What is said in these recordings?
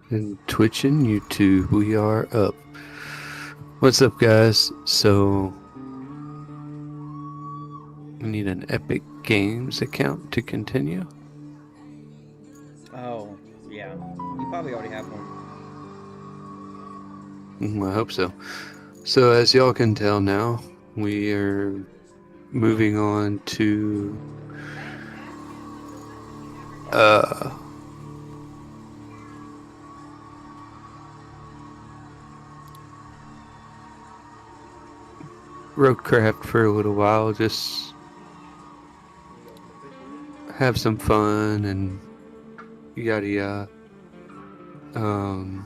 And Twitch and YouTube, we are up. What's up, guys? So, we need an Epic Games account to continue. Oh, yeah. You probably already have one. I hope so. So, as y'all can tell now, we are moving on to uh RoadCraft for a little while, just have some fun and yada yada. Um,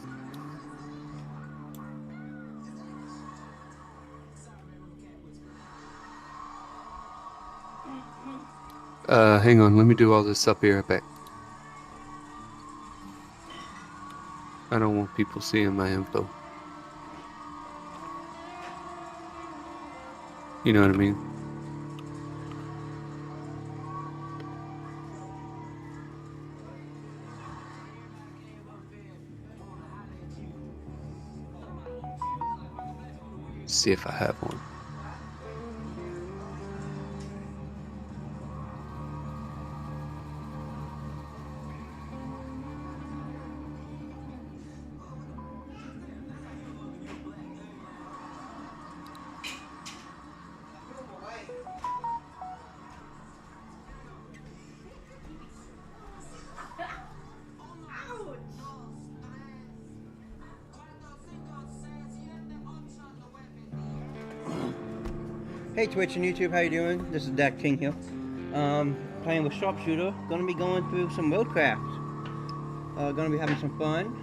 Hang on, let me do all this up here back. I don't want people seeing my info. You know what I mean? See if I have one. Hey Twitch and YouTube, how you doing? This is Dak King here. Playing with Sharpshooter. Gonna be going through some RoadCraft. Gonna be having some fun,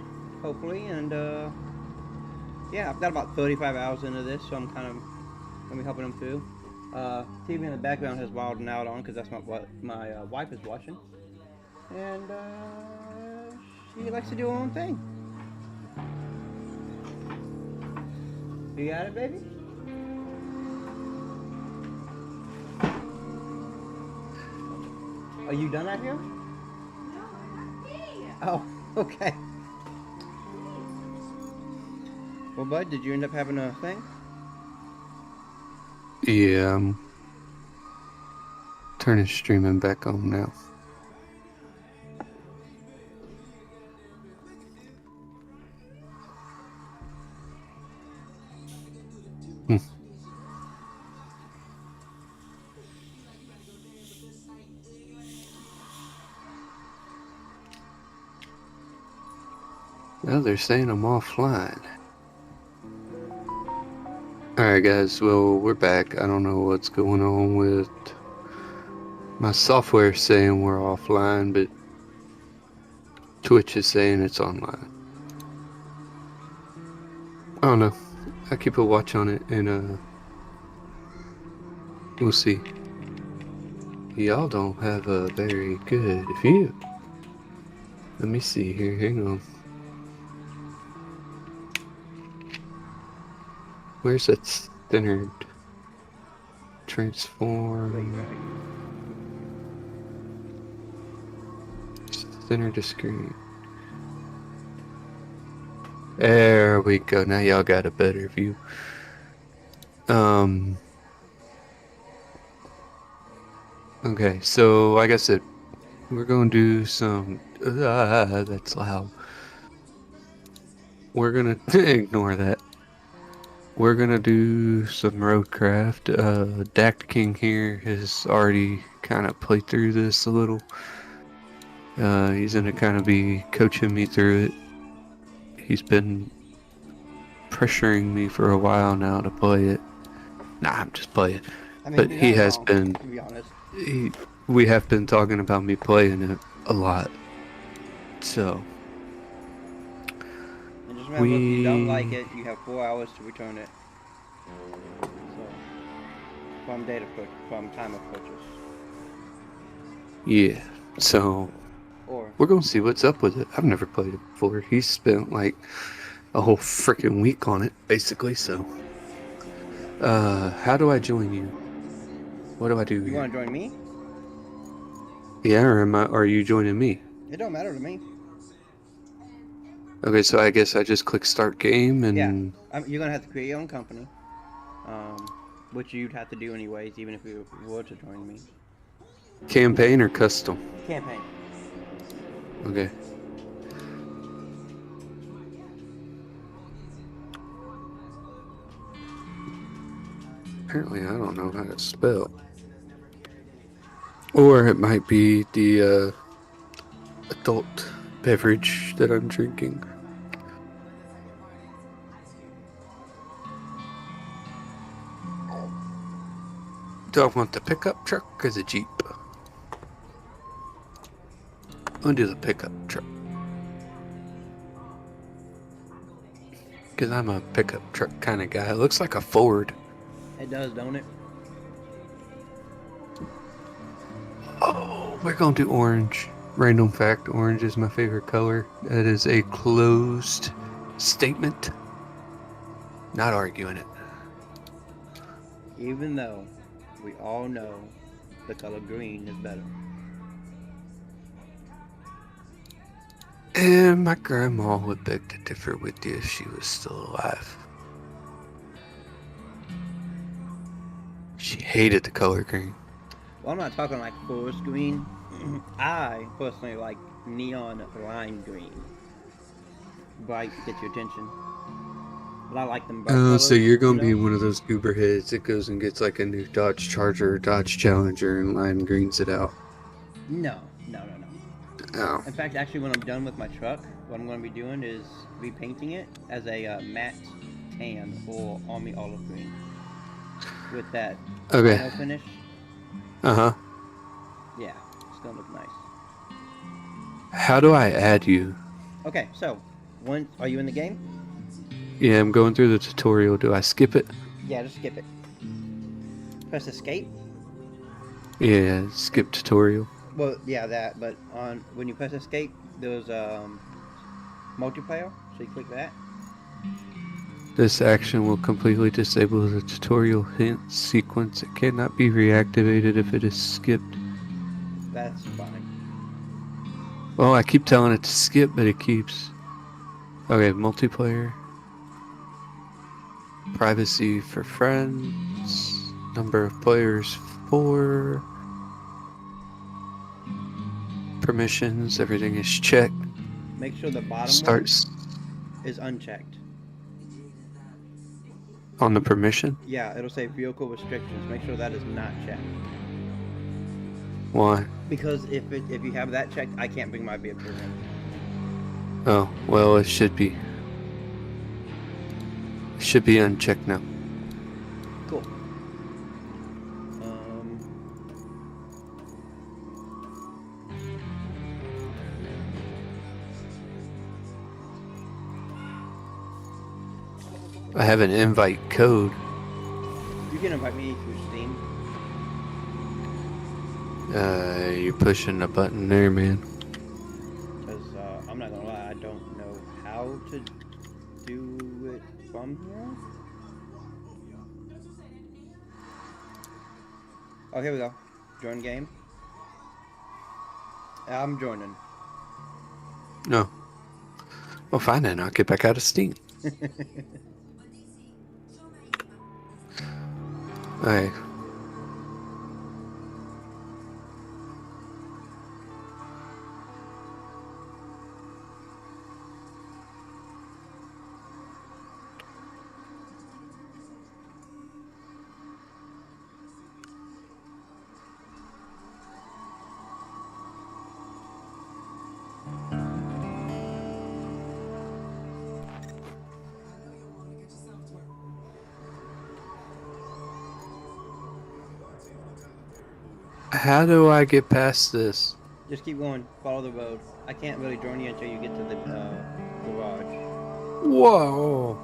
hopefully, and yeah, I've got about 35 hours into this, so I'm kind of gonna be helping them through. TV in the background has Wild and Out on because that's what my wife is watching, and she likes to do her own thing. You got it, baby? Are you done out here? No, I'm not here. Oh, okay. Well, bud, did you end up having a thing? Yeah, I'm turning streaming back on now. Well, they're saying I'm offline. Alright guys, well, we're back. I don't know what's going on with my software saying we're offline, but Twitch is saying it's online. I don't know. I keep a watch on it and we'll see. Y'all don't have a very good view. Let me see here, hang on. Where's that centered transform? Center to screen. There we go. Now y'all got a better view. Okay, so like I said, we're gonna do some. That's loud. We're gonna ignore that. We're gonna do some RoadCraft. Dak King here has already kind of played through this a little. He's gonna kind of be coaching me through it. He's been pressuring me for a while now to play it. Nah, I'm just playing. I mean, But you're he not has wrong, been. to be honest. We have been talking about me playing it a lot. So. And just remember, if you don't like it, you have 4 hours to return it. So, from time of purchase. Yeah, so Or we're gonna see what's up with it. I've never played it before. He spent like a whole freaking week on it, basically. So, how do I join you? What do I do you here? want to join me? Yeah, or are you joining me? It don't matter to me. Okay, so I guess I just click start game Yeah, and you're gonna have to create your own company, um, which you'd have to do anyways, even if you were to join me. campaign or custom. Campaign. Okay. Apparently, I don't know how to spell. Or it might be the adult beverage that I'm drinking. Do I want the pickup truck or the Jeep? I'll do the pickup truck. Because I'm a pickup truck kind of guy. It looks like a Ford. It does, don't it? Oh, we're going to do orange. Random fact, orange is my favorite color. That is a closed statement. Not arguing it. Even though we all know the color green is better. And my grandma would beg to differ with you if she was still alive. She hated the color green. Well, I'm not talking like forest green. I personally like neon lime green. Bright, gets your attention. But I like them bright Oh, so colors, you're you gonna be know? one of those goober heads that goes and gets like a new Dodge Charger or Dodge Challenger and lime greens it out. No, no, no, no. Oh, In fact, actually, when I'm done with my truck, what I'm going to be doing is repainting it as a matte tan or army olive green with that okay. vinyl finish. Uh-huh. Yeah, it's going to look nice. How do I add you? Okay, so, are you in the game? Yeah, I'm going through the tutorial. Do I skip it? Yeah, just skip it. Press escape. Yeah, skip tutorial. Well, yeah, that, but when you press escape, there's multiplayer, so you click that. This action will completely disable the tutorial hint sequence. It cannot be reactivated if it is skipped. That's fine. Well, I keep telling it to skip, but it keeps... Okay, multiplayer. Privacy for friends. Number of players 4. Permissions, everything is checked. Make sure the bottom one Starts is unchecked. on the permission. Yeah, it'll say vehicle restrictions. Make sure that is not checked. Why? Because if you have that checked, I can't bring my vehicle in. Oh, well, it should be. It should be unchecked now. Cool. I have an invite code. You can invite me through Steam. You're pushing a button there, man. Because I'm not gonna lie, I don't know how to do it from here. Oh, here we go. Join game. I'm joining. No. Well, fine then. I'll get back out of Steam. Alright. How do I get past this? Just keep going. Follow the road. I can't really join you until you get to the garage. Whoa.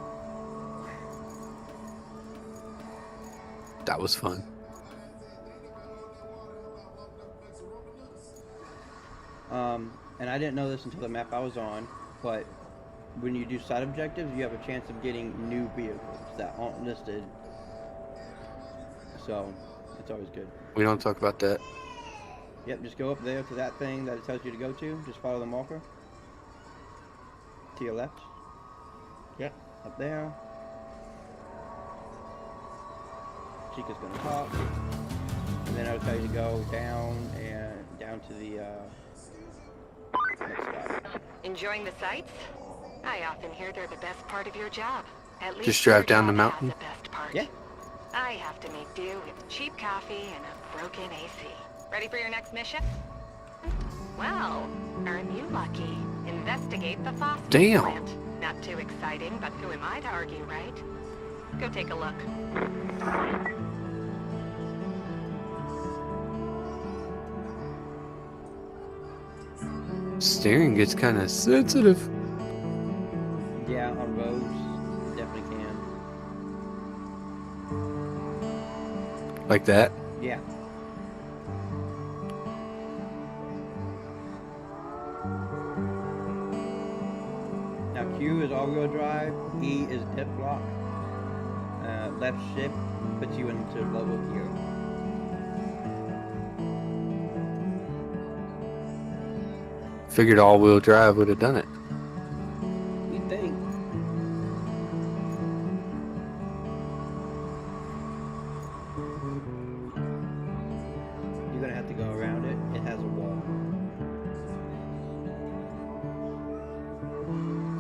That was fun. And I didn't know this until the map I was on, but when you do side objectives, you have a chance of getting new vehicles that aren't listed. So, it's always good. We don't talk about that. Yep, just go up there to that thing that it tells you to go to. Just follow the marker. To your left. Yep, up there. Chica's gonna talk. And then I'll tell you to go down and down to the next stop. Enjoying the sights? I often hear they're the best part of your job. At least Just drive your down the job mountain? has the best part. Yeah. I have to make do with cheap coffee and a broken AC. Ready for your next mission? Well, aren't you lucky? Investigate the phosphate Damn. plant. Not too exciting, but who am I to argue, right? Go take a look. Steering gets kind of sensitive. Yeah, on roads, definitely can. Like that. Yeah. Now Q is all-wheel drive, E is dip block, left shift puts you into low gear. Figured all-wheel drive would have done it. You think? You're gonna have to go around it. It has a wall.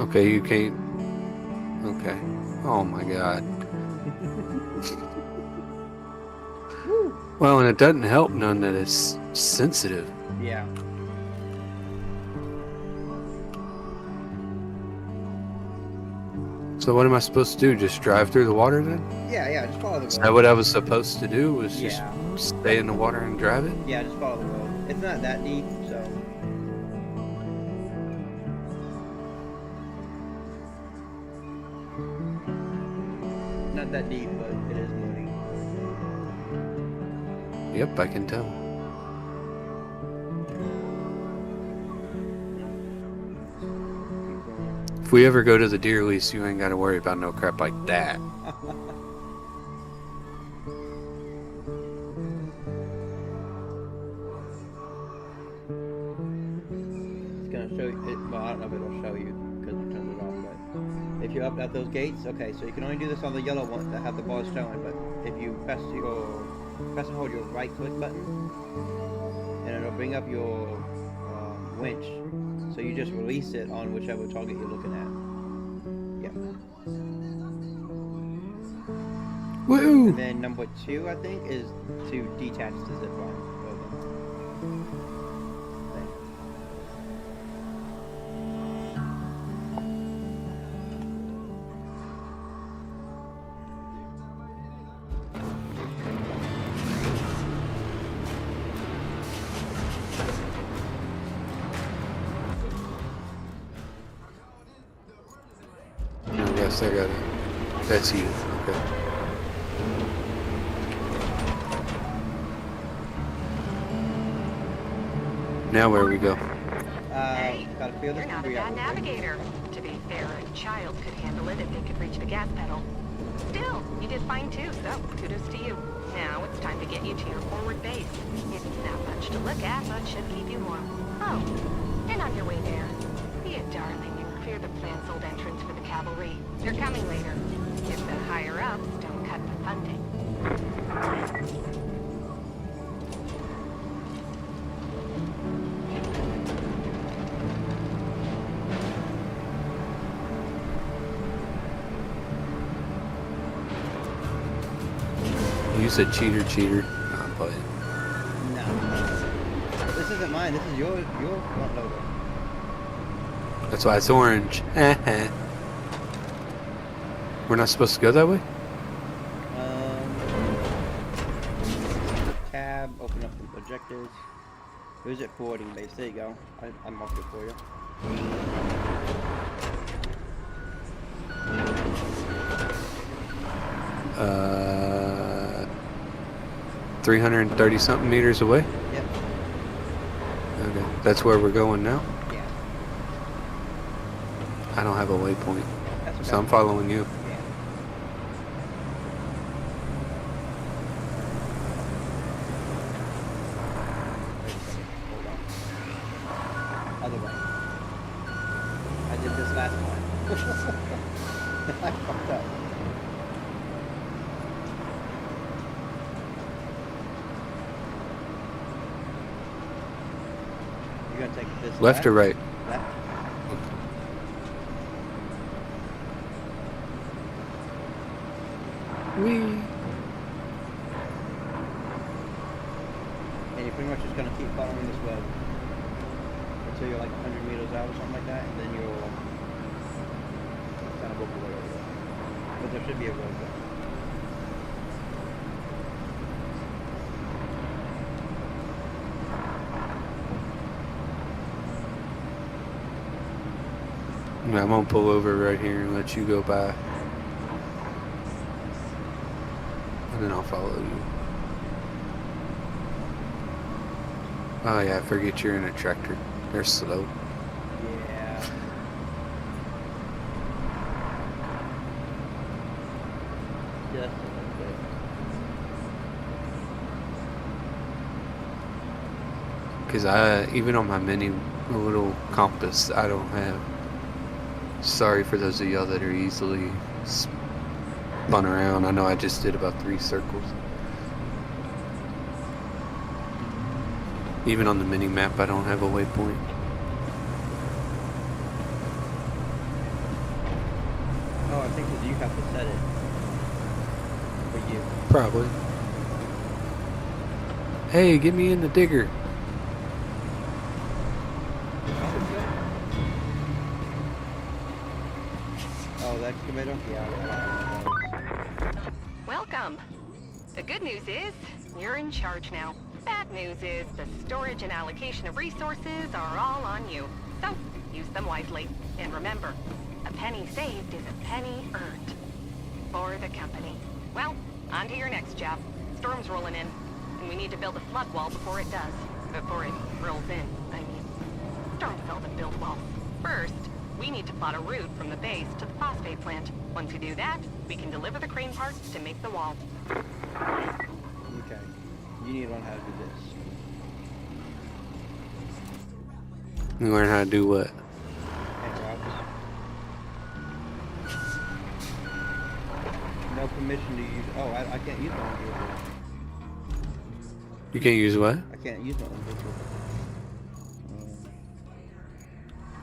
Okay, you can't. Okay. Oh my god. Well, and it doesn't help none that it's sensitive. Yeah. So what am I supposed to do? Just drive through the water then? Yeah, just follow the Is road. that what I was supposed to do? Was Yeah. just stay in the water and drive it? Yeah, just follow the road. It's not that deep, so. Not that deep, but it is muddy. Yep, I can tell. If we ever go to the deer lease, you ain't got to worry about no crap like that. It's gonna show you. Well, I don't know if it'll show you because we turned it off. But if you open up those gates, okay. So you can only do this on the yellow ones that have the bars showing. But if you press and hold your right click button, and it'll bring up your winch. So you just release it on whichever target you're looking at. Yep. Woo! And then number 2, I think, is to detach the zip line. I guess I got it. That's you. Okay. Now where we go? Gotta feel this You're not a debris out bad real quick. navigator. To be fair, a child could handle it if they could reach the gas pedal. Still, you did fine too, so kudos to you. Now it's time to get you to your forward base. It's not much to look at, but should keep you warm. Oh, and on your way there, be a darling and clear the plant-sold entrance for the cavalry. They're coming later. If the higher-ups don't cut the funding. You said cheater. No, I'm playing. No. This isn't mine. This is your front loader. That's why it's orange. We're not supposed to go that way? Tab, open up the objectives. Who's it forwarding base? There you go. I marked it for you. 330 something meters away? Yep. Okay. That's where we're going now? Yeah. I don't have a waypoint. That's okay. So I'm following you. Yeah. Hold on. Other way. I did this last time. I fucked up. You're gonna take this Left or right? Left. Wee. And you're pretty much just gonna keep following this road until you're like 100 meters out or something like that, and then you'll kind of work your way over there. But there should be a road there. Yeah, I'm gonna pull over right here and let you go by. And then I'll follow you. Oh yeah, I forget you're in a tractor. They're slow. Yeah. Just a little bit. Cause even on my mini little compass, I don't have. Sorry for those of y'all that are easily spun around. I know I just did about 3 circles. Even on the mini map, I don't have a waypoint. Oh, I think that you have to set it for you. Probably. Hey, get me in the digger. Oh, the excavator? Yeah. Welcome. The good news is, you're in charge now. Bad news is, the storage and allocation of resources are all on you. So, use them wisely. And remember, a penny saved is a penny earned. For the company. Well, on to your next job. Storm's rolling in, and we need to build a flood wall before it does. Before it rolls in, I mean. Storms seldom build walls. First, we need to plot a route from the base to the phosphate plant. Once we do that, we can deliver the crane parts to make the wall. Okay. You need to learn how to do this. You learn how to do what? And routes. No permission to use. Oh, I can't use my own vehicle. You can't use what? I can't use my own vehicle.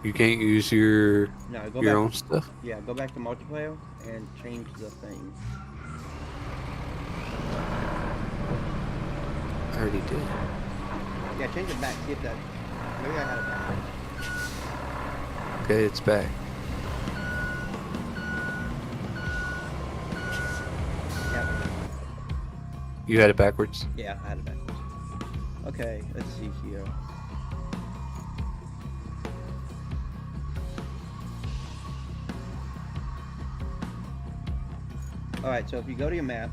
You can't use your No, go your back. own stuff? Yeah, go back to multiplayer and change the thing. I already did. Yeah, change it back. See if that. Maybe I had it backwards. Okay, it's back. Yep. You had it backwards? Yeah, I had it backwards. Okay, let's see here. Alright, so if you go to your map,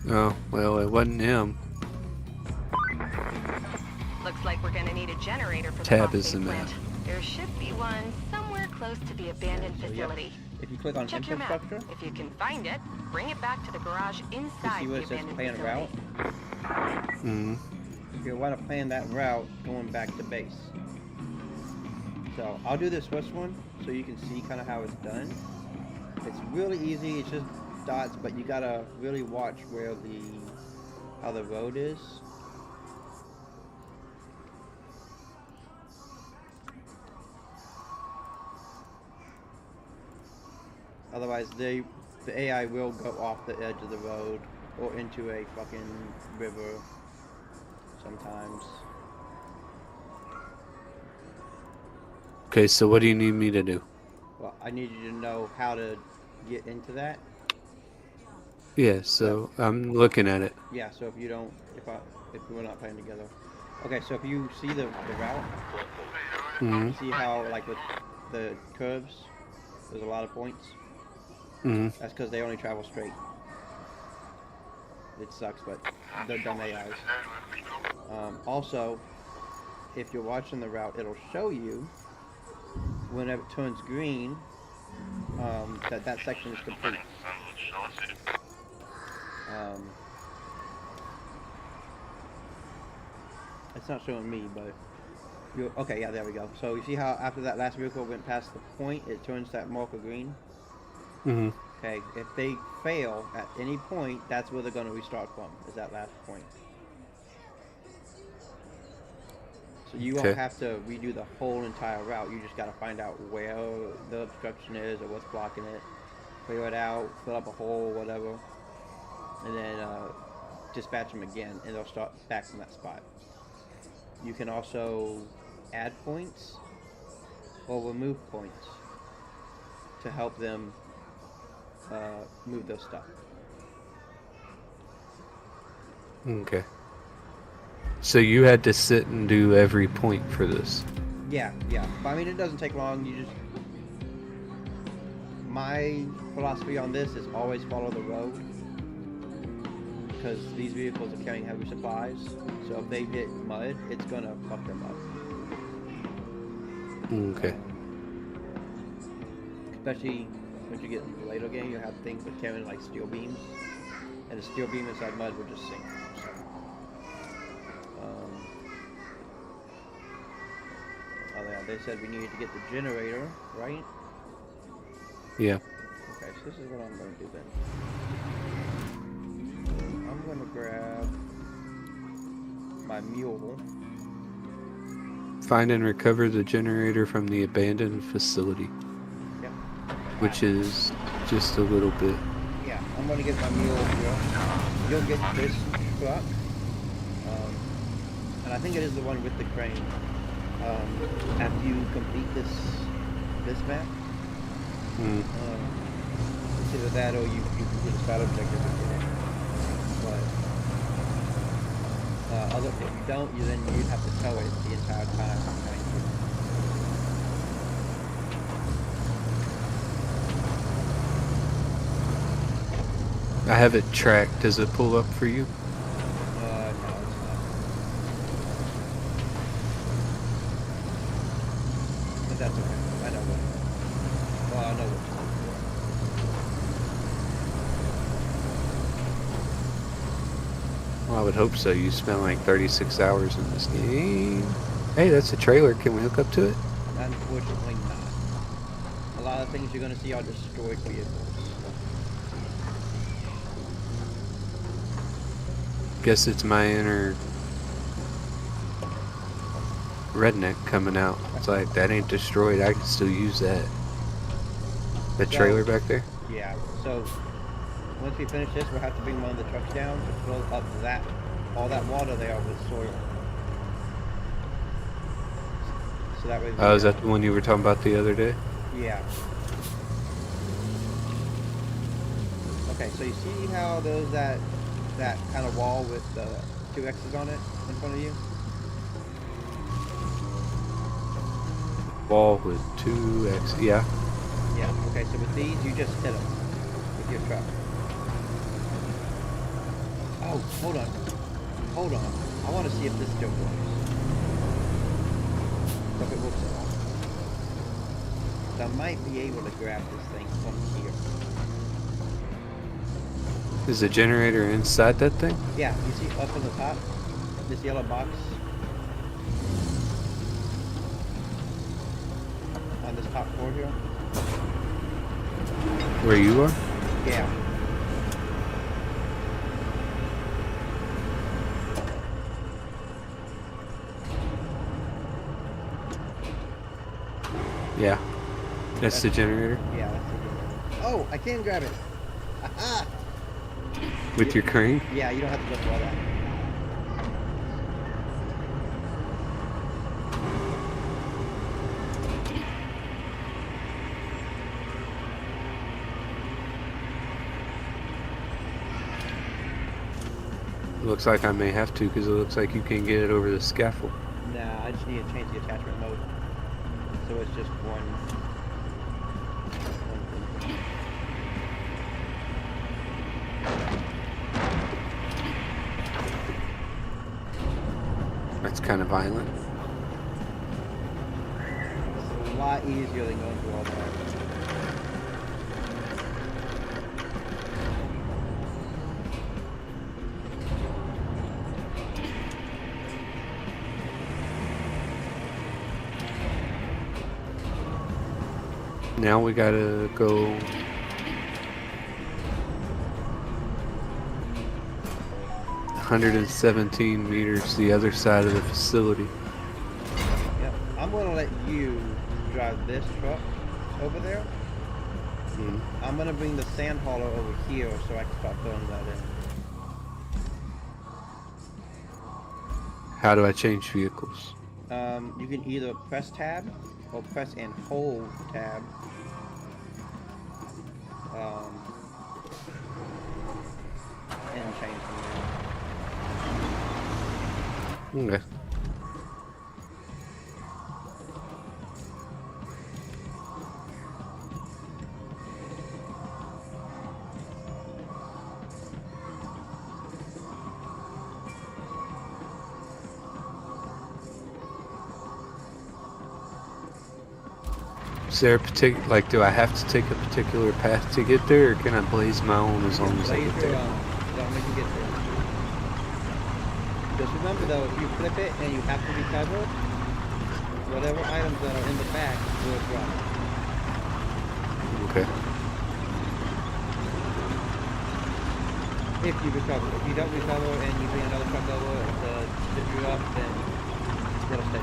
Oh, well, it wasn't him. Looks like we're gonna need a generator for the Tab is phosphate the map. plant. There should be one somewhere close to the abandoned So, yeah. facility. if you click on Check your map. infrastructure, If you can find it, bring it back to the garage you inside see the where it says abandoned plan facility. route. Mm. You'll want to plan that route going back to base. So I'll do this first one so you can see kind of how it's done. It's really easy. It's just dots, but you gotta really watch where how the road is. Otherwise, the AI will go off the edge of the road or into a fucking river sometimes. Okay, so what do you need me to do? Well, I need you to know how to get into that. Yeah, so I'm looking at it. Yeah, so if you don't, if we're not playing together. Okay, so if you see the route, Mm-hmm. see how, like, with the curves, there's a lot of points? Mm-hmm. That's because they only travel straight. It sucks, but they're dumb AIs. Also, if you're watching the route, it'll show you, whenever it turns green, that section is complete. It's not showing me, but Okay, yeah, there we go. So you see how after that last vehicle went past the point, it turns that marker green? Mm-hmm. Okay, if they fail at any point, that's where they're going to restart from, is that last point. So you won't Okay. have to redo the whole entire route. You just got to find out where the obstruction is or what's blocking it, clear it out, fill up a hole, whatever, and then dispatch them again, and they'll start back from that spot. You can also add points or remove points to help them move their stuff. Okay. So you had to sit and do every point for this. Yeah, yeah. But I mean, it doesn't take long. You just. My philosophy on this is always follow the road. Because these vehicles are carrying heavy supplies. So if they hit mud, it's going to fuck them up. Okay. Especially once you get into the later game, you have things that carrying like steel beams. And a steel beam inside mud will just sink. So, oh yeah, they said we needed to get the generator, right? Yeah. Okay, so this is what I'm going to do then. I'm going to grab my mule. Find and recover the generator from the abandoned facility. Yep. Which is just a little bit. Yeah, I'm going to get my mule here. You'll get this truck. And I think it is the one with the crane. After you complete this map. It's either that or you complete a side objective and get it. But if you don't, then you'd have to tow it the entire time. I have it tracked. Does it pull up for you? No, it's not. But that's okay. I know what. Well, I know what. Well, I would hope so. You spent like 36 hours in this game. Hey, that's a trailer. Can we hook up to it? Unfortunately not. A lot of things you're going to see are destroyed vehicles. Guess it's my inner redneck coming out. It's like, that ain't destroyed. I can still use that. The trailer back there? Yeah, so once we finish this, we'll have to bring one of the trucks down to fill up all that water there with soil. So that way. Oh, is that the one you were talking about the other day? Yeah. Okay, so you see how there's that kind of wall with 2 X's on it in front of you? Wall with 2X. Yeah. Yeah. Okay, so with these, you just hit them with your truck. Oh, hold on. Hold on. I want to see if this still works. So if it works at all. So I might be able to grab this thing from here. Is the generator inside that thing? Yeah, you see up on the top? This yellow box? On this top floor here? Where you are? Yeah. Yeah. That's the generator? Yeah, that's the generator. Oh, I can grab it! Aha! With your crane? Yeah, you don't have to go through all that. Looks like I may have to, because it looks like you can get it over the scaffold. Nah, I just need to change the attachment mode. So it's just one thing. That's kind of violent. It's a lot easier than going through all that. Now we gotta go. 117 meters the other side of the facility. Yep. I'm gonna let you drive this truck over there. Mm. I'm gonna bring the sand hauler over here so I can start filling that in. How do I change vehicles? You can either press tab or press and hold tab. And change from there. Okay. Is there a particular, like, do I have to take a particular path to get there, or can I blaze my own as long as I get there? As long as you get there. Just remember though, if you flip it and you have to recover, whatever items that are in the back will drop. Okay. If you recover. If you don't recover and you bring another truck over to zip you up, then it'll stay.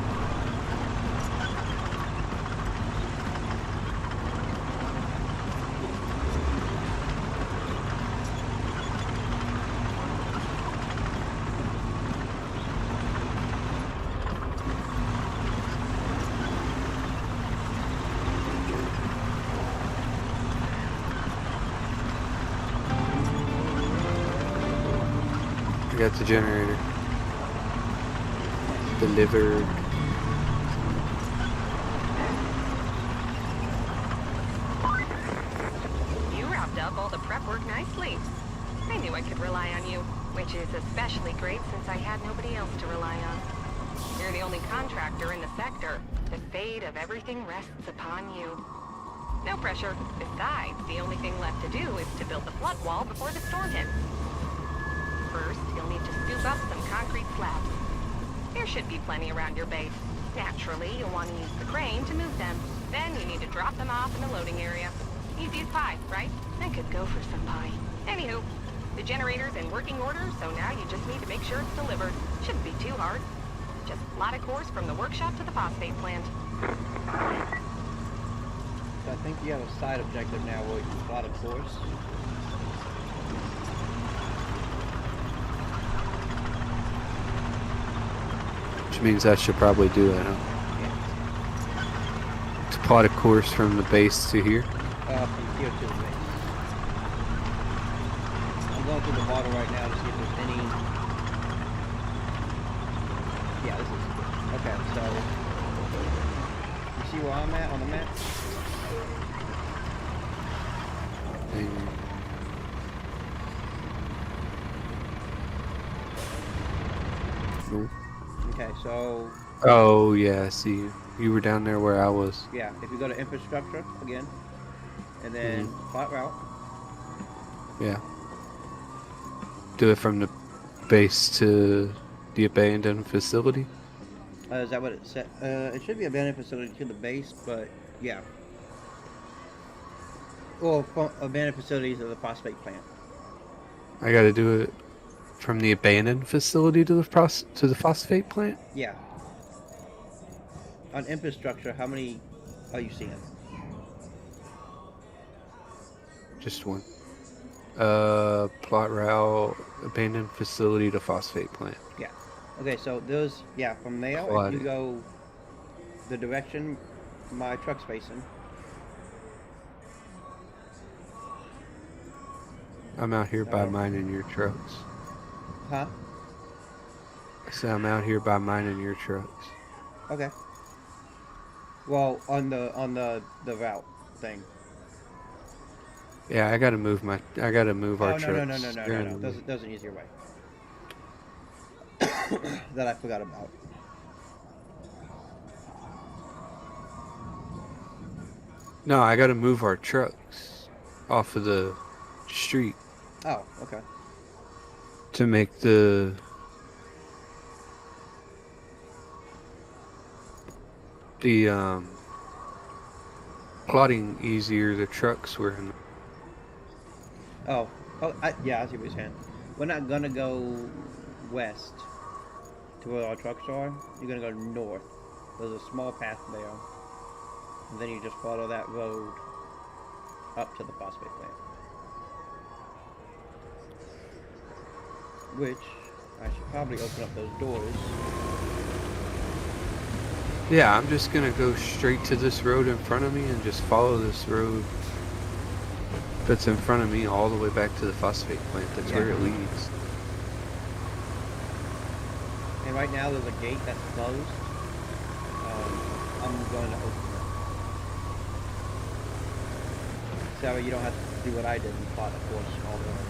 I got the generator. Delivered. You wrapped up all the prep work nicely. I knew I could rely on you, which is especially great since I had nobody else to rely on. You're the only contractor in the sector. The fate of everything rests upon you. No pressure. Besides, the only thing left to do is to build the flood wall before the storm hits. First, you'll need to scoop up some concrete slabs. There should be plenty around your base. Naturally, you'll want to use the crane to move them. Then you need to drop them off in the loading area. Easy as pie, right? I could go for some pie. Anywho, the generator's in working order, so now you just need to make sure it's delivered. Shouldn't be too hard. Just plot a course from the workshop to the phosphate plant. So I think you have a side objective now where you can plot a course. Which means I should probably do that, huh? Yeah. To plot a course from the base to here. From here to the base. I'm going through the water right now to see if there's any... Yeah, this is... Okay, so... You see where I'm at on the map? Nope. Okay, so... Oh yeah, I see you. You were down there where I was. Yeah, if you go to infrastructure again, and then plot route. Yeah. Do it from the base to the abandoned facility. Is that what it said? It should be abandoned facility to the base, but yeah. Or abandoned facility to the phosphate plant. I gotta do it from the abandoned facility to the phosphate plant. Yeah. On infrastructure, how many are you seeing? Just one. Plot route, abandoned facility to phosphate plant. Yeah. Okay, so those, yeah, from there, if you go the direction my truck's facing. I'm out here by mine and your trucks. Huh? I said I'm out here by mine and your trucks. Okay. Well, on the route thing. Yeah, I gotta move our trucks. No. There's an easier way. That I forgot about. No, I gotta move our trucks off of the street Oh, okay. to make the plotting easier. The trucks were in. Oh, yeah, I see what you're saying. We're not gonna go west to where our trucks are. You're gonna go north. There's a small path there, and then you just follow that road up to the phosphate plant. Which I should probably open up those doors. Yeah, I'm just gonna go straight to this road in front of me and just follow this road that's in front of me all the way back to the phosphate plant. That's where it leads. And right now there's a gate that's closed. I'm going to open it. So that way you don't have to do what I did and plot a course all the way around.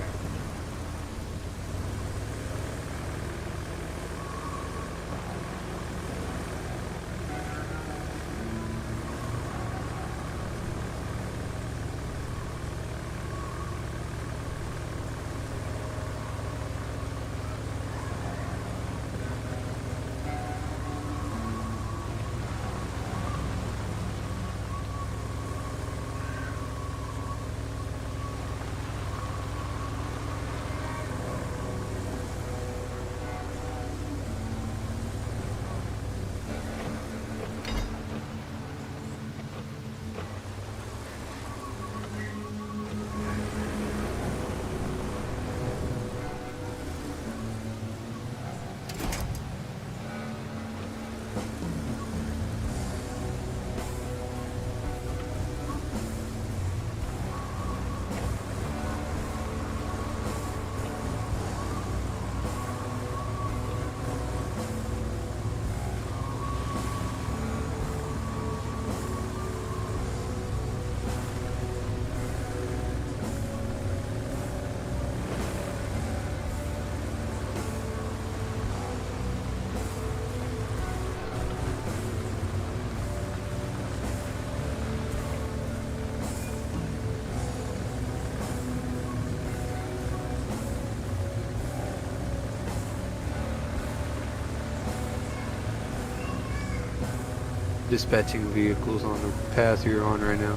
Dispatching vehicles on the path you're on right now.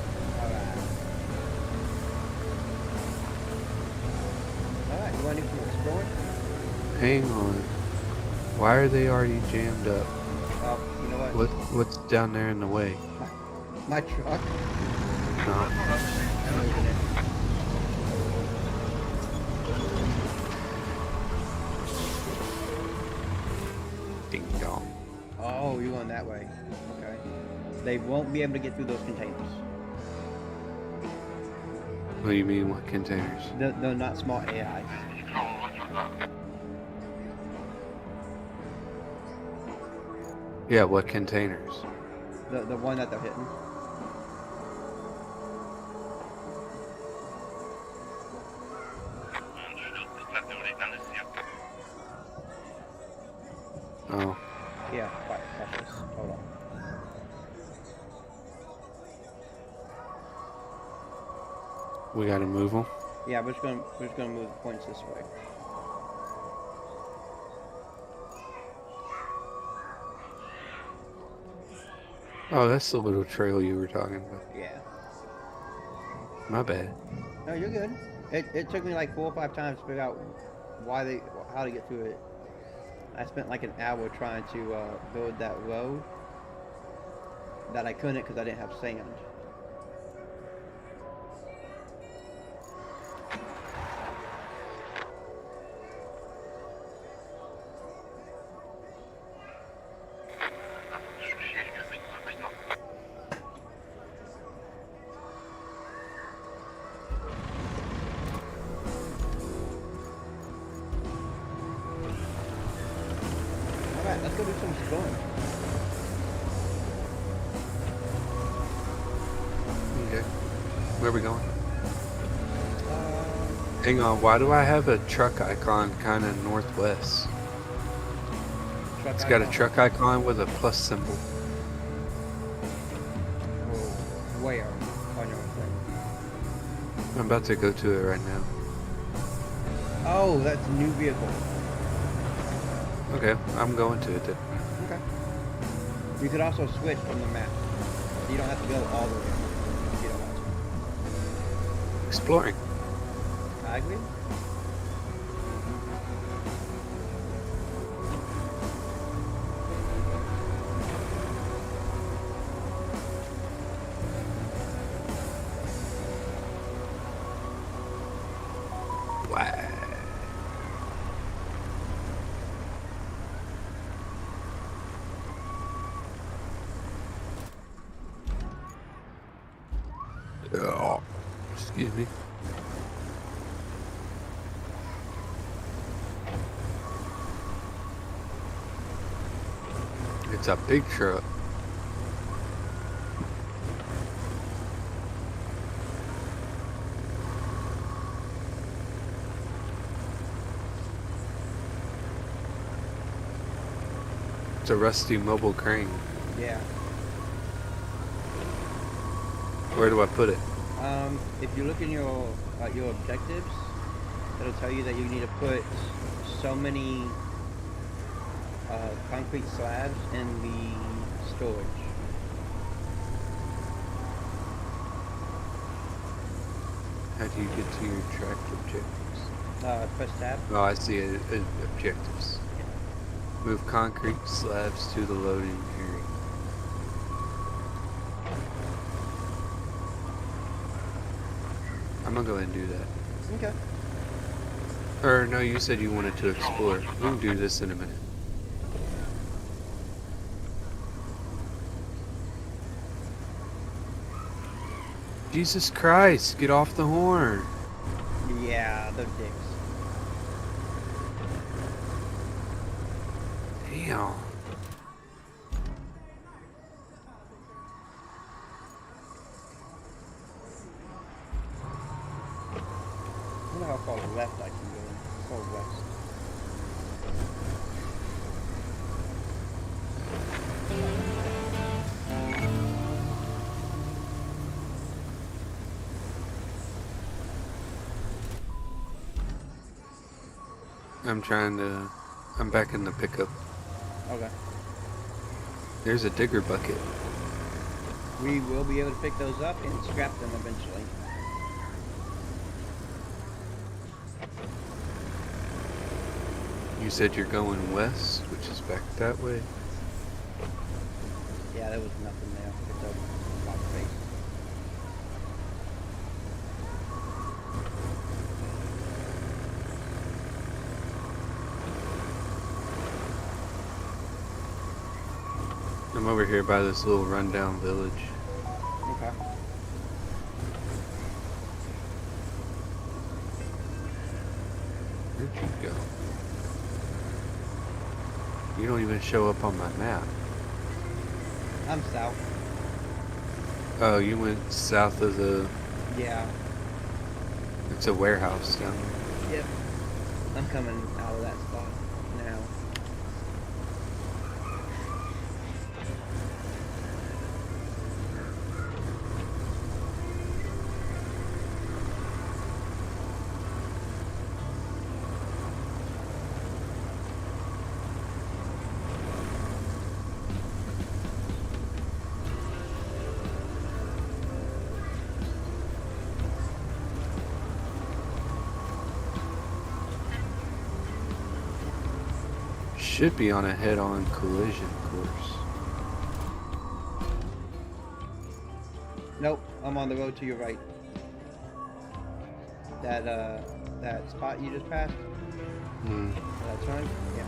Alright, you want to do some exploring? Hang on. Why are they already jammed up? Oh, you know what? What's down there in the way? My truck. No. I'm moving it. Ding dong. Oh, you're going that way. Okay. They won't be able to get through those containers. What do you mean, what containers? They're not small AI. Yeah, what containers? The one that they're hitting. Oh. Yeah, watch this. Hold on. We gotta move them? Yeah, we're just gonna move the points this way. Oh, that's the little trail you were talking about. Yeah. My bad. No, you're good. It took me like 4 or 5 times to figure out how to get through it. I spent like an hour trying to build that road that I couldn't because I didn't have sand. Alright, let's go do some exploring. Okay. Where are we going? Hang on, why do I have a truck icon kind of northwest? It's got a truck icon with a plus symbol. Where on your thing? I'm about to go to it right now. Oh, that's a new vehicle. Okay, I'm going to it then. Okay. You could also switch from the map. You don't have to go all the way. exploring. I agree. Wow. Oh, excuse me. It's a big truck. It's a rusty mobile crane. Yeah. Where do I put it? If you look in your objectives, it'll tell you that you need to put so many concrete slabs in the storage. How do you get to your tracked objectives? Press tab. Oh, I see it. Objectives. Move concrete slabs to the loading area. I'm gonna go ahead and do that. Okay. Or no, you said you wanted to explore. We can do this in a minute. Jesus Christ, get off the horn. Yeah, they're dicks. Damn. I wonder how far left I can go. Or west. I'm back in the pickup. Okay. There's a digger bucket. We will be able to pick those up and scrap them eventually. You said you're going west, which is back that way. Yeah, there was nothing there. It's a block space. I'm over here by this little rundown village. Okay. Where'd you go? You don't even show up on my map. I'm south. Oh, you went south of the... Yeah. It's a warehouse down there. Yep. I'm coming out of that spot now. Should be on a head-on collision course. Nope, I'm on the road to your right. That spot you just passed? Hmm. That turn? Yeah.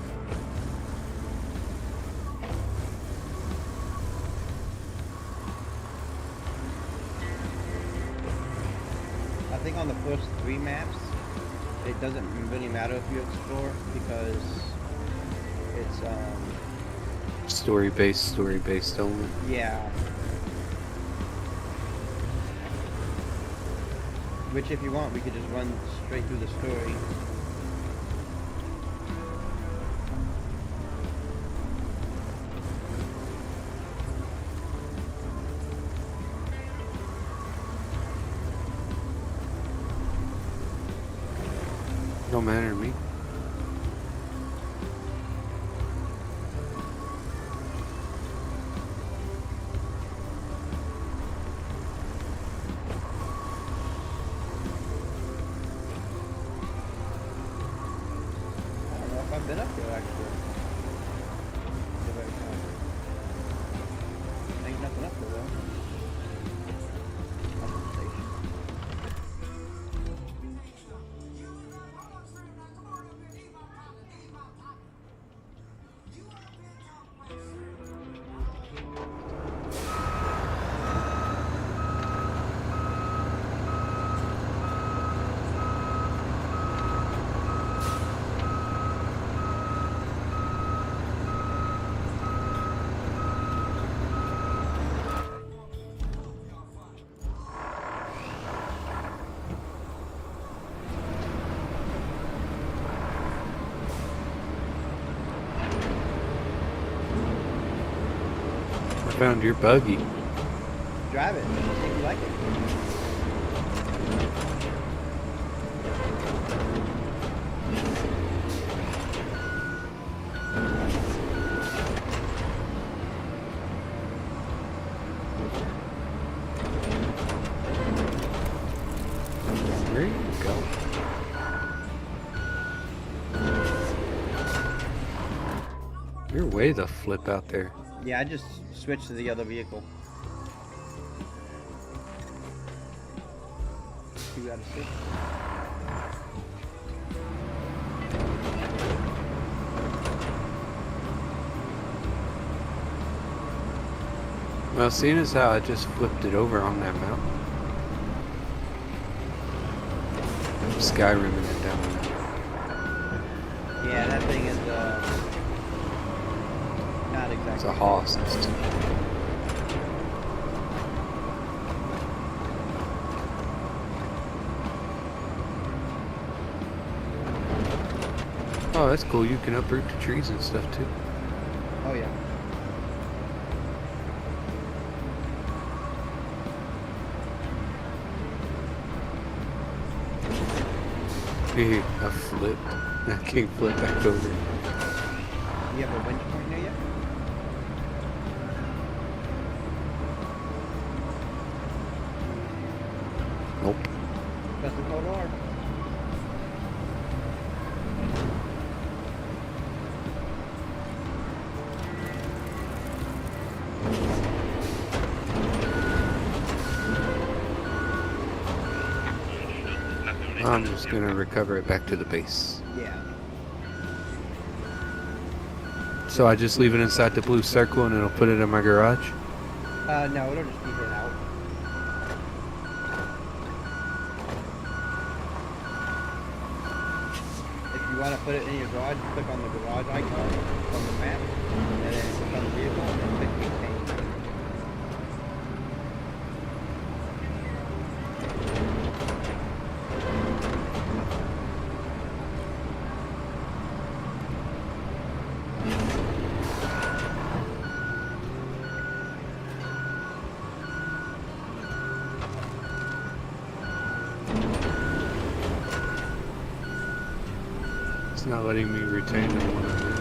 I think on the first 3 maps, it doesn't really matter if you explore because it's Story-based only. yeah. Which if you want, we could just run straight through the story. Don't matter to me. I've been up here actually. The very top. Ain't nothing up there though. Up the station. I found your buggy. Drive it. See if you like it. There you go. You're way the flip out there. Yeah, I just switched to the other vehicle. You gotta see. Well, seeing as how I just flipped it over on that mountain. Skyrimming it down the mountain. Yeah, that thing is not exactly. It's a hoss. Oh, that's cool. You can uproot the trees and stuff too. Oh yeah. Hey, I flipped. I can't flip back over. You have a winch point near you? Nope. Press the code R. I'm just gonna recover it back to the base. Yeah. So I just leave it inside the blue circle and it'll put it in my garage? No, it'll just be hit out. If you want to put it in your garage, click on the garage icon on the map, and then click on the vehicle, and then click maintain. It's not letting me retain the one I'm in.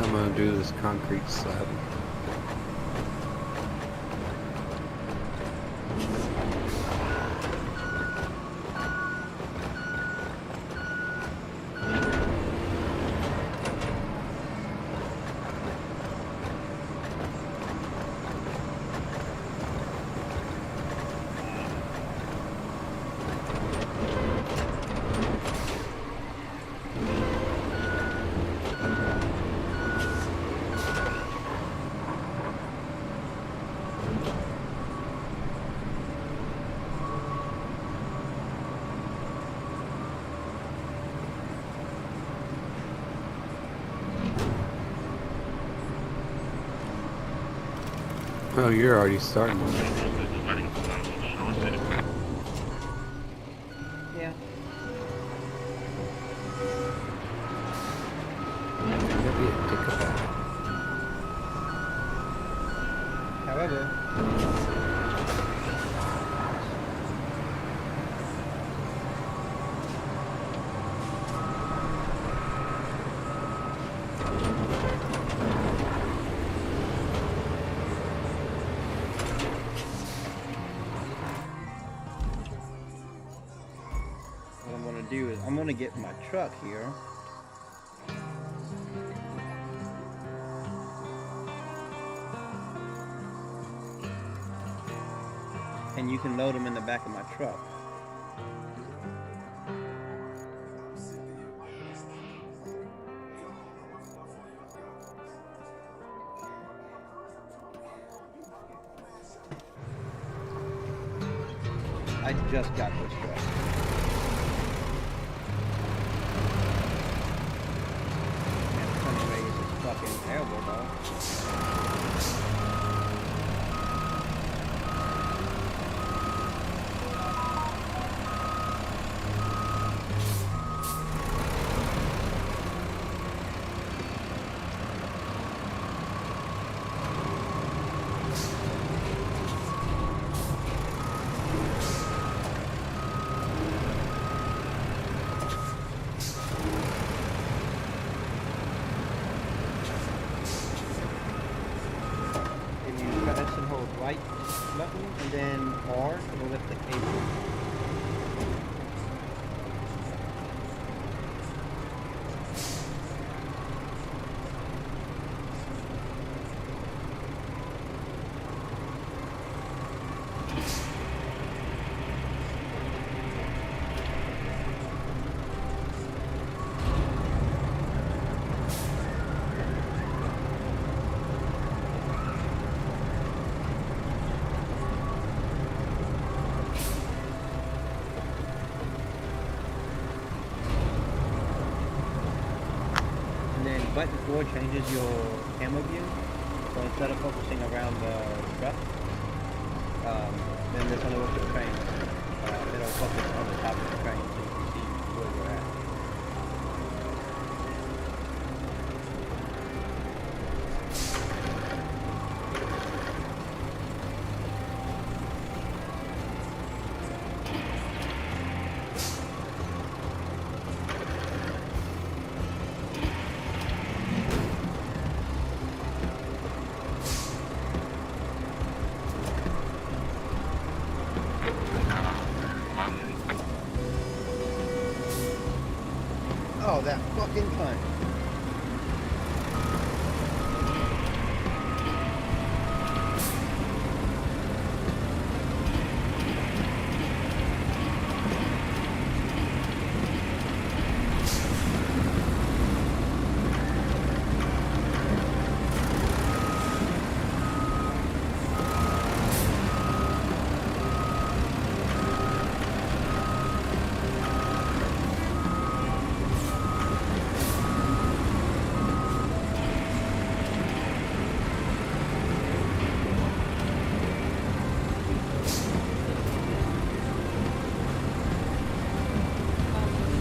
I'm gonna do this concrete slab. Oh, you're already starting. Yeah. You'll be a dick about it. However, what I'm gonna do is I'm gonna get my truck here. And you can load them in the back of my truck. I just got this truck. And in some ways it's fucking terrible though. If you press and hold right button and then R, it will lift the cable. And then button 4 changes your camera view. So instead of focusing around the truck, then this only works with trains. It'll focus on the top of the train so you can see where you're at. Oh, that fucking cunt.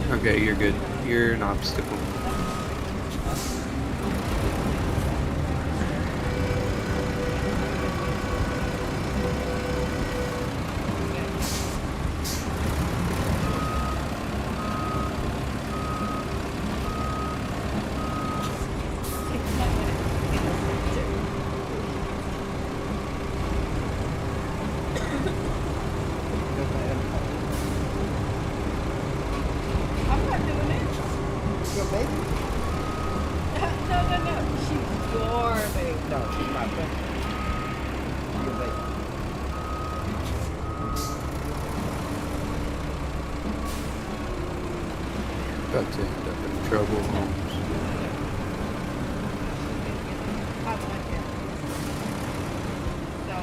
Okay, you're good. You're an obstacle. I'm not doing it. Your baby? No. She's your baby. No, she's my friend. Your baby. About to end up in trouble, Holmes. I like it. So,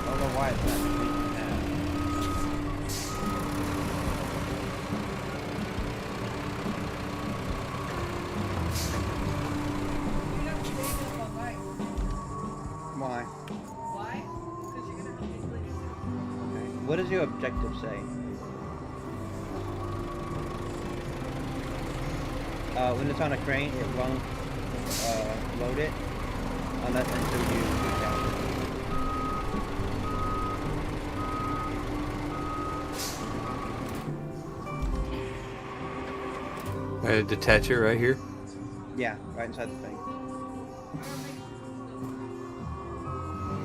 I don't know why it's not completely now. does your objective say? When it's on a crane, it won't load it unless until you detach it. I detach it right here. Yeah, right inside the thing.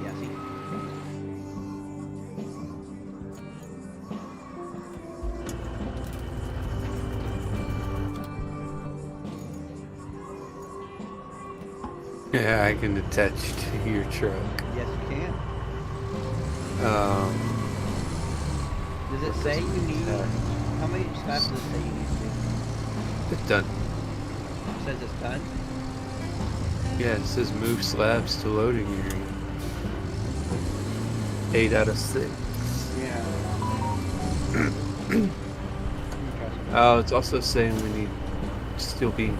Yeah, see? Yeah, I can attach to your truck. Yes, you can. Um, Does it say you need... How many slabs does it say you need to do? it's done. It says it's done? Yeah, it says move slabs to loading area. 8 out of 6. Yeah. Oh, it's also saying we need steel beams.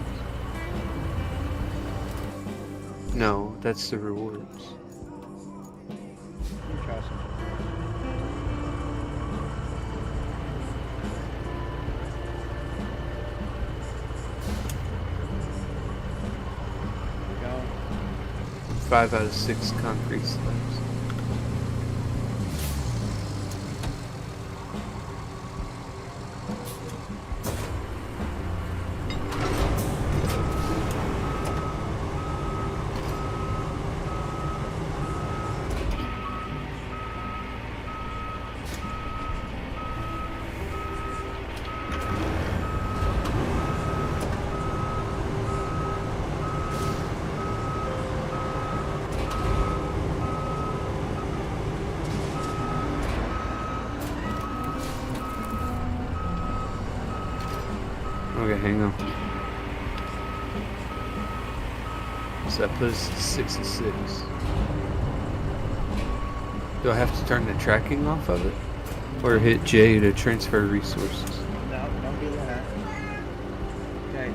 No, that's the rewards. Interesting. Go. 5 out of 6 concrete slabs. Okay, hang on. So that puts us 6 and 6. Do I have to turn the tracking off of it? Or hit J to transfer resources? No, don't do that. Okay.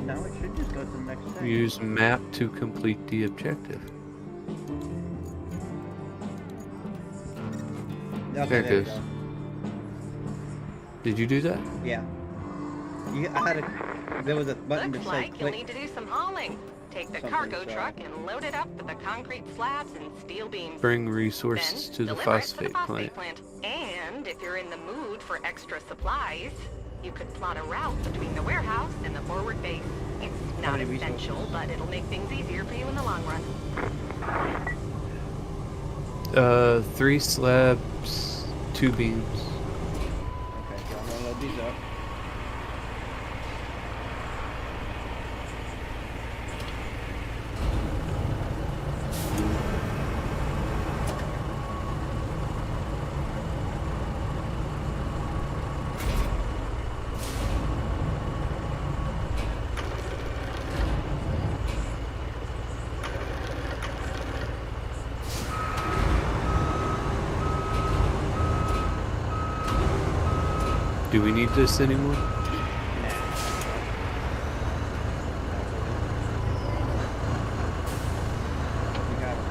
Now it should just go to the next thing. Use map to complete the objective. Okay, There it there you goes. go. Did you do that? Yeah. There was a button Looks that said like you'll click. need to do some hauling. Take the Something, cargo so- truck and load it up with the concrete slabs and steel beams. Bring resources Then to the deliver it to phosphate phosphate plant. And if you're in the mood for extra supplies, you could plot a route between the warehouse and the forward base. It's How not many essential, resources? but it'll make things easier for you in the long run. 3 slabs, 2 beams. Okay, so I'm gonna load these up. Do we need this anymore? We got it.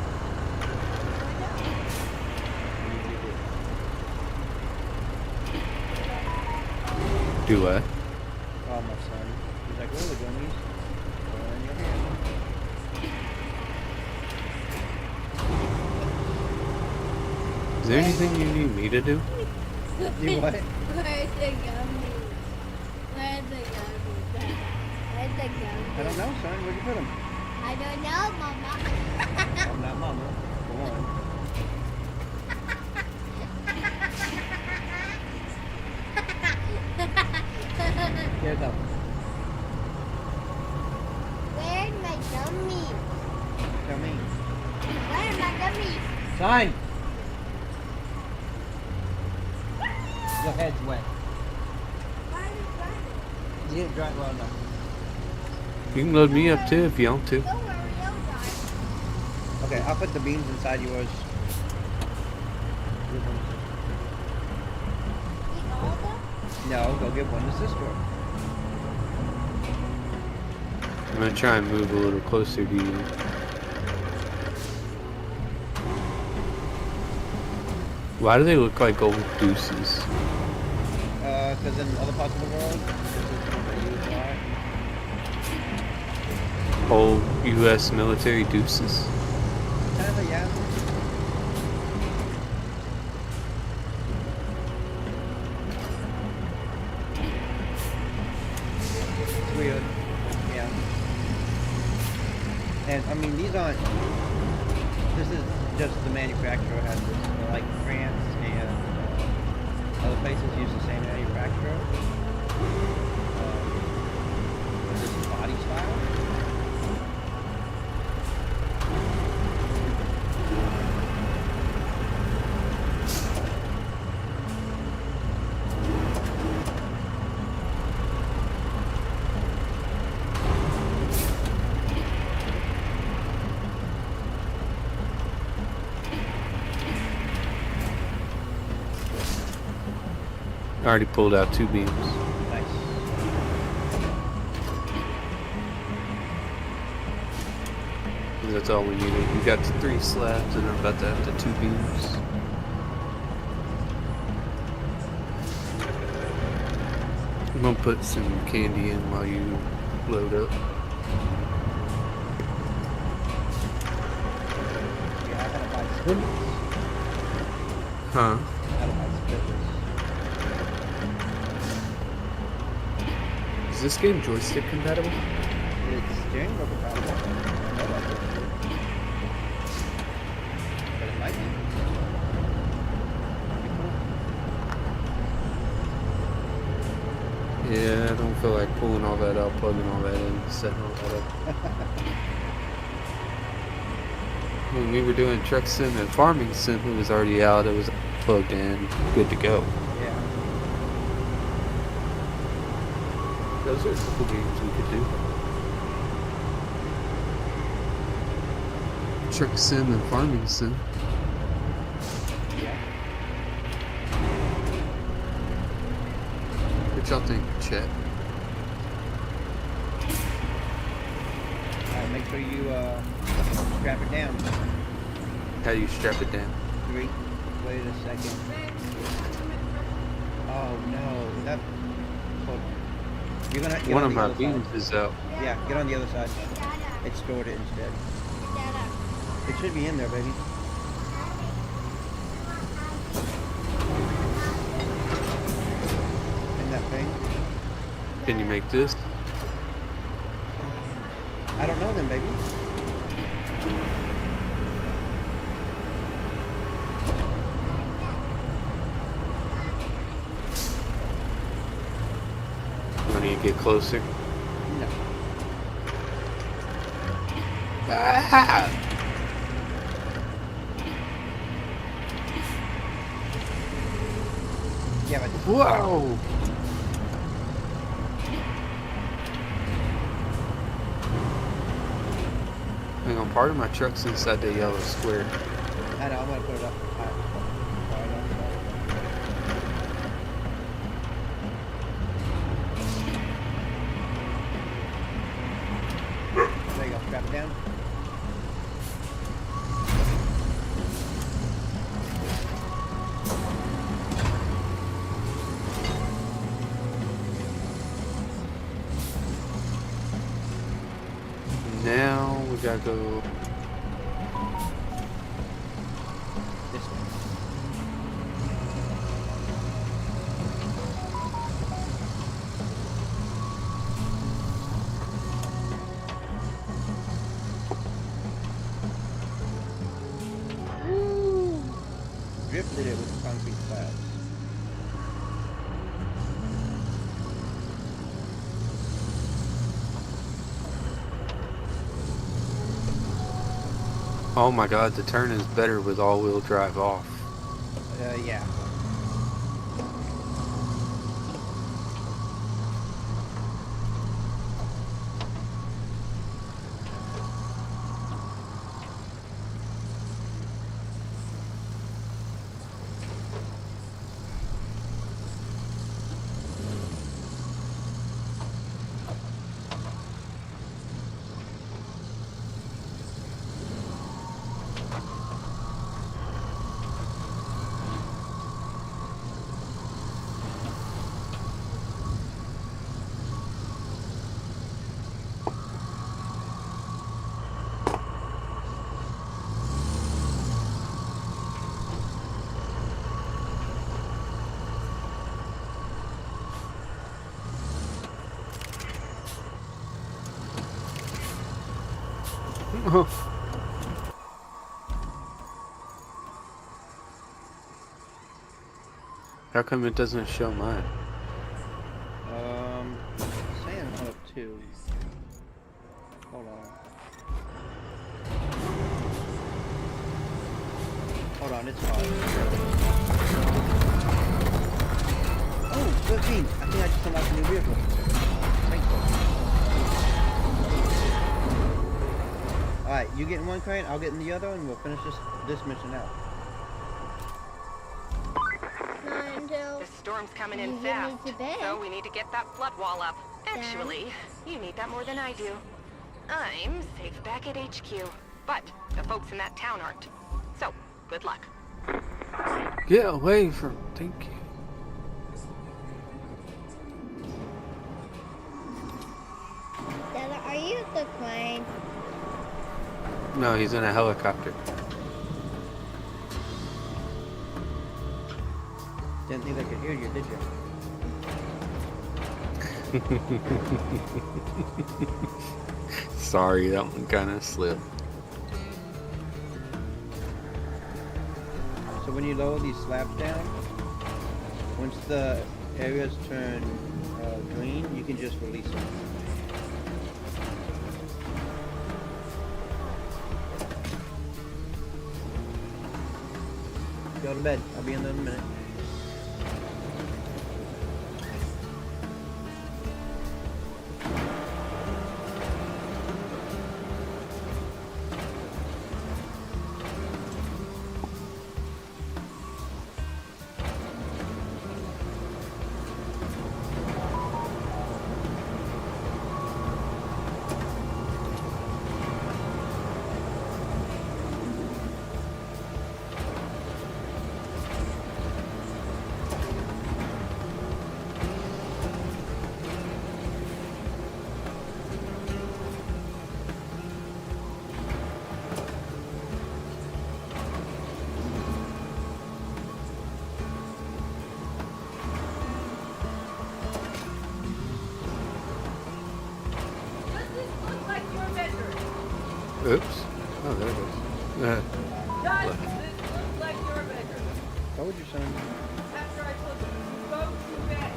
Do what? Oh, my son. He's like, oh, the gummies. They're in your hand. Is there anything you need me to do? You what? Where's the gummy? Where's the gummy? Where's the gummy? I don't know, son. Where'd you put them? I don't know, Mama. I'm not mama, for one. Here it comes. Where's my gummy? Tell me. Where's my gummy? Son! Your head's wet. You didn't dry it well enough. You can load me up too if you want to. Don't worry, I'll dry. Okay, I'll put the beams inside yours. Give one Eat all of them? to- No, go give one to sister. I'm gonna try and move a little closer to you. Why do they look like old deuces? Because in other parts of the world, this is what they use a lot. Old U.S. military deuces? Kind of, yeah. It's weird. Yeah. And, I mean, these aren't... This is just the manufacturer has this. Like France and other places use the same manufacturer. This is body style. I already pulled out 2 beams. Nice. That's all we needed. We got the 3 slabs and I'm about to have the 2 beams. I'm gonna put some candy in while you load up. Yeah, I gotta buy spinners. Huh? I gotta buy spinners. Is this game joystick compatible? It's steering wheel compatible. I know that. But it might be. Pretty cool. Yeah, I don't feel like pulling all that out, plugging all that in, setting all that up. When we were doing truck sim and farming sim, it was already out, it was plugged in, good to go. Yeah. Those are a couple games we could do. Truck sim and farming sim. Yeah. What y'all think, chat? Alright, make sure you strap it down. How do you strap it down? 3. Wait a second. Oh no, that. Hold on. You're gonna. Get One on of the my other beams side. is out. Yeah, get on the other side. It stored it instead. It should be in there, baby. In that thing. Can you make this? I don't know then, baby. When you get closer? No. Ah! Yeah, but Whoa! Hang on, part of my truck's inside the yellow square. I know, I'm gonna put it up high. There you go, strap it down. Now we gotta go. This way. Woo! Drifted it with the concrete slabs. Oh my god, the turn is better with all-wheel drive off. Yeah. How come it doesn't show mine? Saying I'm up 2. Hold on. Hold on, it's hard. Oh, 13! I think I just unlocked a new vehicle. Thankful. Alright, you get in one crane, I'll get in the other, and we'll finish this mission out. Until The storm's coming in you get me fast, to bed. so we need to get that flood wall up. Actually, you need that more than I do. I'm safe back at HQ, but the folks in that town aren't. So, good luck. Get away from. Thank you. Dad, are you the crane? No, he's in a helicopter. Didn't think I could hear you, did you? Sorry, that one kind of slipped. So when you lower these slabs down, once the areas turn green, you can just release them. Go to bed. I'll be in there in a minute. Oops. Oh, there it is. Guys, this looks like your bedroom. Told you, son. After I told you to go to bed.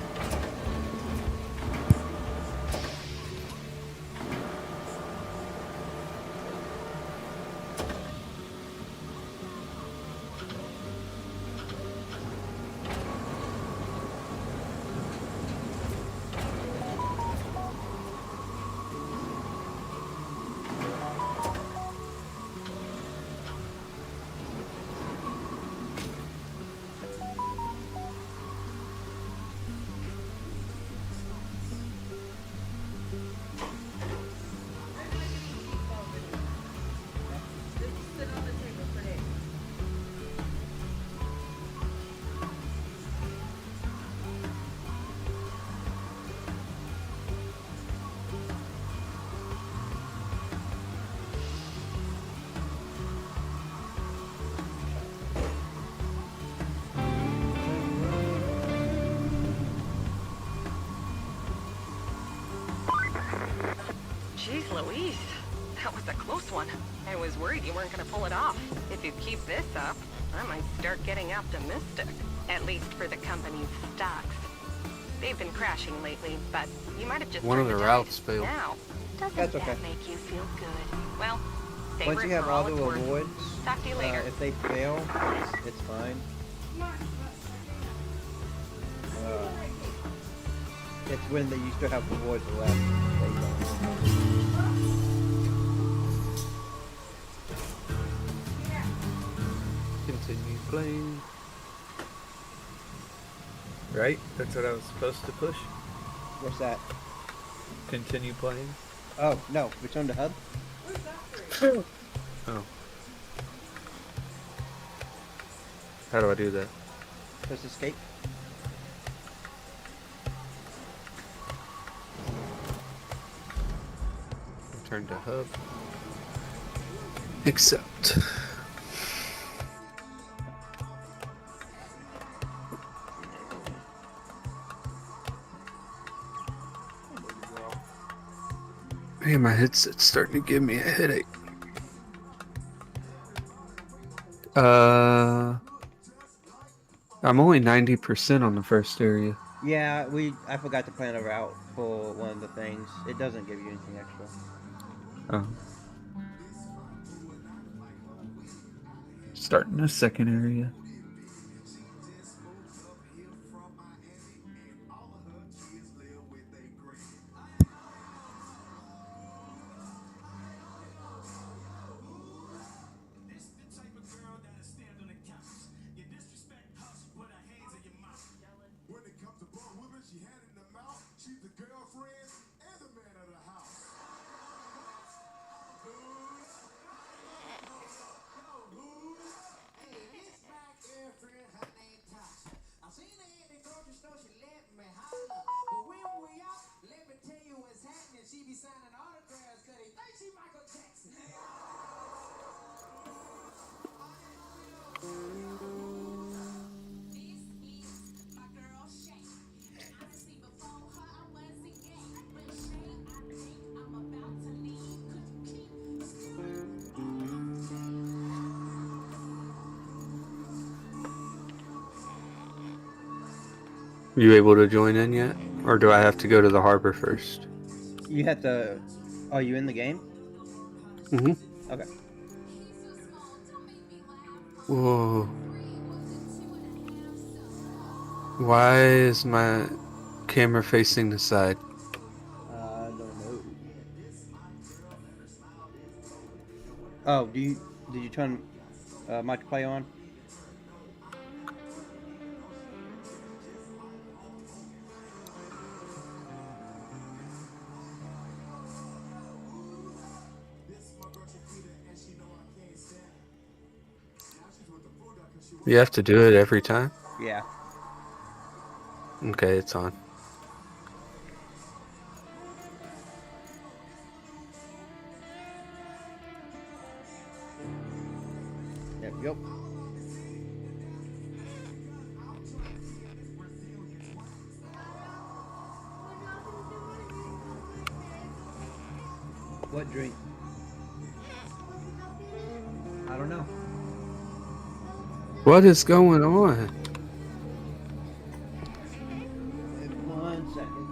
Just sit on the table for days. Jeez Louise, that was a close one. I was worried you weren't gonna pull it off. If you keep this up, I might start getting optimistic. At least for the company's stocks. They've been crashing lately, but you might have just One of turned the dice. routes failed. Now, doesn't That's that okay. make you feel good? Well, Once savor you it have for all all the it's worth. rewards, Talk to you later. if they fail, it's fine. It's when they used to have rewards left. They don't. Continue playing. Right? That's what I was supposed to push. What's that? Continue playing. Oh, no. Return to hub? Oh. How do I do that? Press escape. Return to hub. Accept. Man, my headset's starting to give me a headache. Uh, I'm only 90% on the first area. Yeah, I forgot to plan a route for one of the things. It doesn't give you anything extra. Oh. Starting the second area. You able to join in yet? Or do I have to go to the harbor first? You have to. Are you in the game? Mm-hmm. Okay. Whoa. Why is my camera facing the side? I don't know. Oh, did you turn multiplayer on? You have to do it every time? Yeah. Okay, it's on. Yep. What drink? I don't know. What is going on? One second.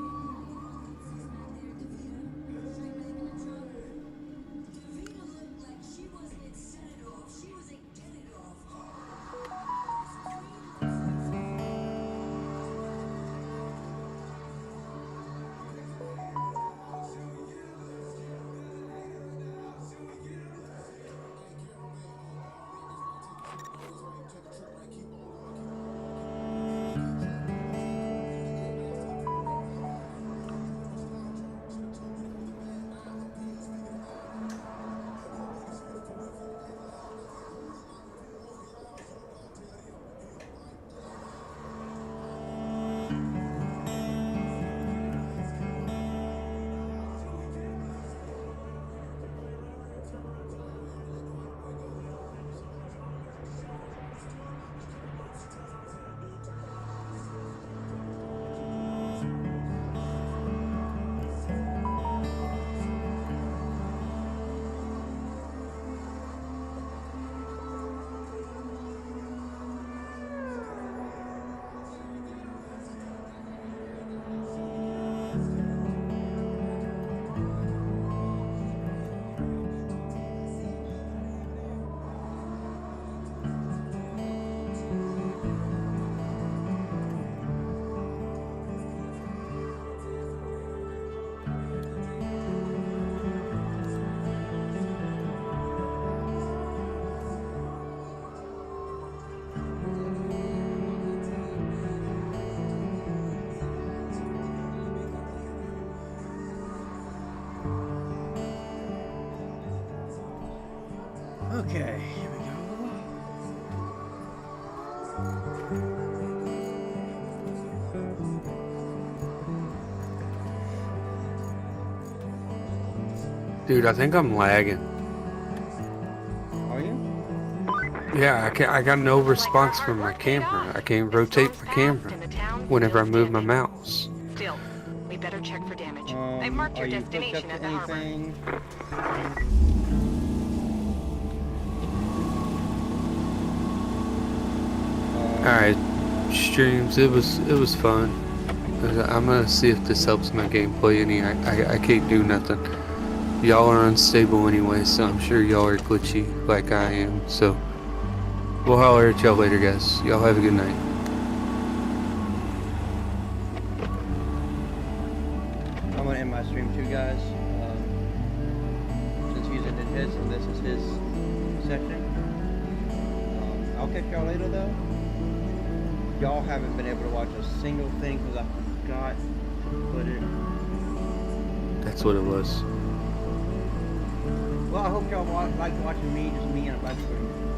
Okay, here we go. Dude, I think I'm lagging. Are you? Yeah, I got no response from my camera. I can't rotate my camera whenever I move my mouse. Still, we better check for damage. I marked Are your you hooked up destination to at the harbor. anything? Alright, streams, it was fun. I'm gonna see if this helps my gameplay any. I can't do nothing. Y'all are unstable anyway, so I'm sure y'all are glitchy like I am. So we'll holler at y'all later, guys. Y'all have a good night. I'm gonna end my stream too, guys. Since he's ended his and this is his section. I'll catch y'all later though. Y'all haven't been able to watch a single thing because I forgot to put it. That's what it was. Well, I hope y'all like watching me, just me and a black screen.